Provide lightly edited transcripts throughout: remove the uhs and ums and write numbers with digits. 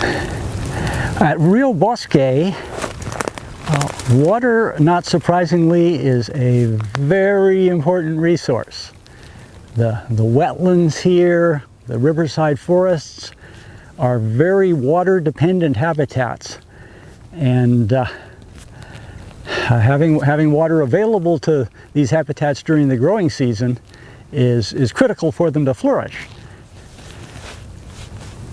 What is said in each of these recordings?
At Rio Bosque, water, not surprisingly, is a very important resource. The wetlands here, the riverside forests, are very water-dependent habitats, and having water available to these habitats during the growing season is critical for them to flourish.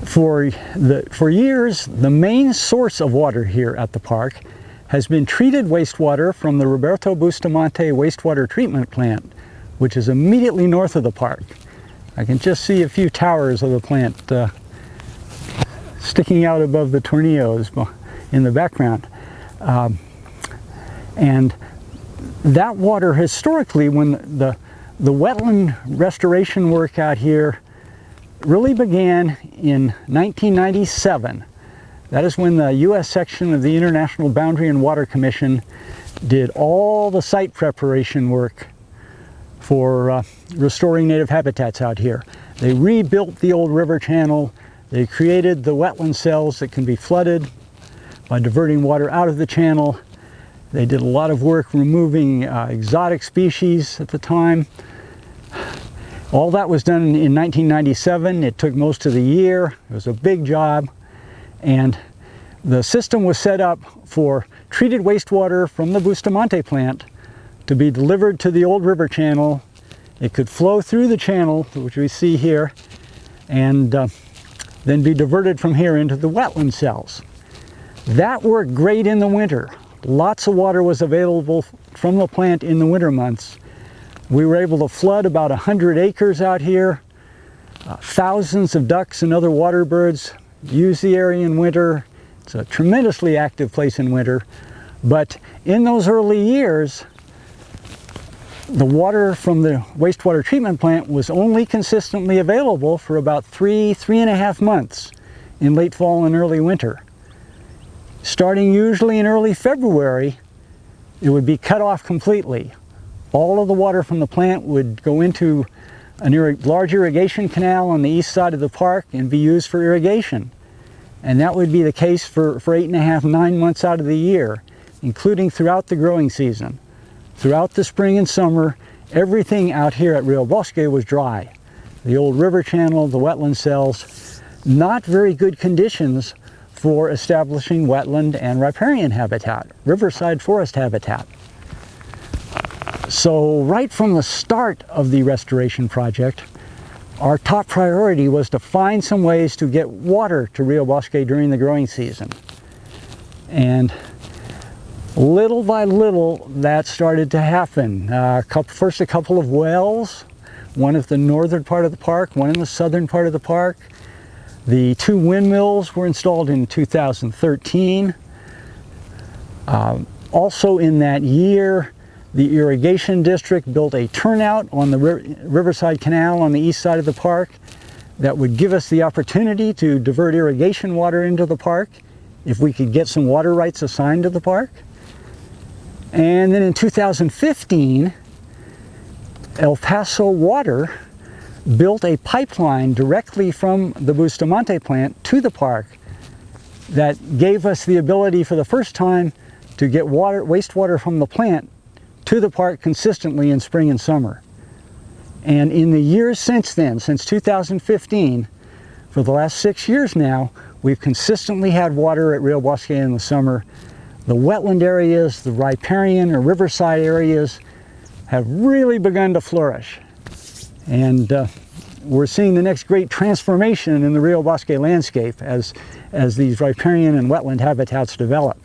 For years, the main source of water here at the park has been treated wastewater from the Roberto Bustamante wastewater treatment plant, which is immediately north of the park. I can just see a few towers of the plant sticking out above the tornillos in the background. And that water, historically, when the wetland restoration work out here really began in 1997. That is when the U.S. section of the International Boundary and Water Commission did all the site preparation work for restoring native habitats out here. They rebuilt the old river channel. They created the wetland cells that can be flooded by diverting water out of the channel. They did a lot of work removing exotic species at the time. All that was done in 1997. It took most of the year. It was a big job. And the system was set up for treated wastewater from the Bustamante plant to be delivered to the old river channel. It could flow through the channel, which we see here, and then be diverted from here into the wetland cells. That worked great in the winter. Lots of water was available from the plant in the winter months. We were able to flood about 100 acres out here. Thousands of ducks and other water birds use the area in winter. It's a tremendously active place in winter. But in those early years, the water from the wastewater treatment plant was only consistently available for about three and a half months in late fall and early winter. Starting usually in early February, it would be cut off completely. All of the water from the plant would go into a large irrigation canal on the east side of the park and be used for irrigation. And that would be the case for 8.5, 9 months out of the year, including throughout the growing season. Throughout the spring and summer, everything out here at Rio Bosque was dry. The old river channel, the wetland cells, not very good conditions for establishing wetland and riparian habitat, riverside forest habitat. So right from the start of the restoration project, our top priority was to find some ways to get water to Rio Bosque during the growing season. And little by little, that started to happen. First, a couple of wells, one at the northern part of the park, one in the southern part of the park. The 2 windmills were installed in 2013. Also in that year, the irrigation district built a turnout on the Riverside Canal on the east side of the park that would give us the opportunity to divert irrigation water into the park if we could get some water rights assigned to the park. And then in 2015, El Paso Water built a pipeline directly from the Bustamante plant to the park that gave us the ability for the first time to get wastewater from the plant to the park consistently in spring and summer. And in the years since then, since 2015, for the last 6 years now, we've consistently had water at Rio Bosque in the summer. The wetland areas, the riparian or riverside areas have really begun to flourish. And we're seeing the next great transformation in the Rio Bosque landscape as these riparian and wetland habitats develop.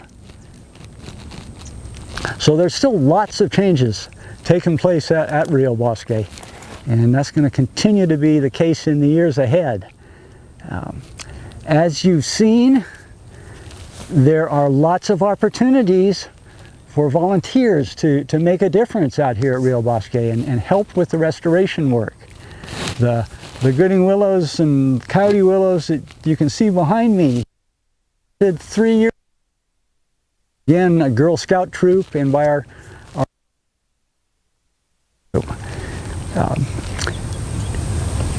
So there's still lots of changes taking place at Rio Bosque, and that's going to continue to be the case in the years ahead. As you've seen, there are lots of opportunities for volunteers to make a difference out here at Rio Bosque and help with the restoration work. The Gooding willows and coyote willows that you can see behind me did 3 years. Again, a Girl Scout troop, and by our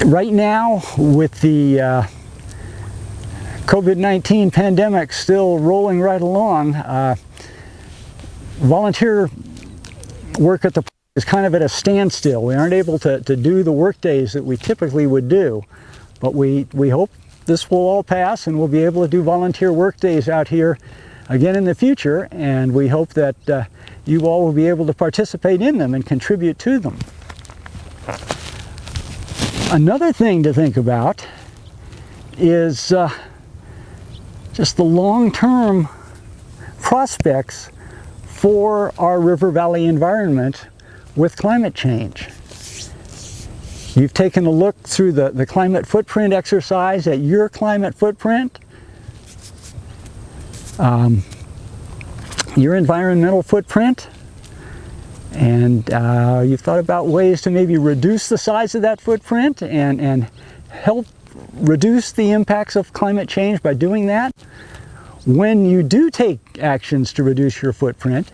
right now, with the COVID-19 pandemic still rolling right along. Volunteer work at the park is kind of at a standstill. We aren't able to do the work days that we typically would do, but we hope this will all pass and we'll be able to do volunteer work days out here again in the future, and we hope that you all will be able to participate in them and contribute to them. Another thing to think about is just the long-term prospects for our river valley environment with climate change. You've taken a look through the climate footprint exercise at your climate footprint, your environmental footprint, and you've thought about ways to maybe reduce the size of that footprint and help reduce the impacts of climate change by doing that. When you do take actions to reduce your footprint,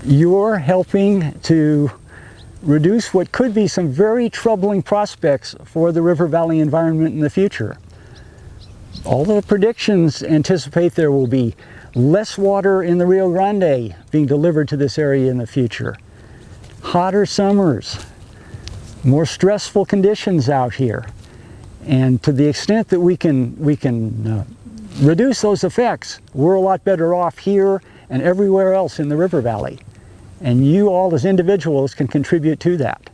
you're helping to reduce what could be some very troubling prospects for the river valley environment in the future. All the predictions anticipate there will be less water in the Rio Grande being delivered to this area in the future, hotter summers, more stressful conditions out here. And to the extent that we can reduce those effects, we're a lot better off here and everywhere else in the river valley. And you all as individuals can contribute to that.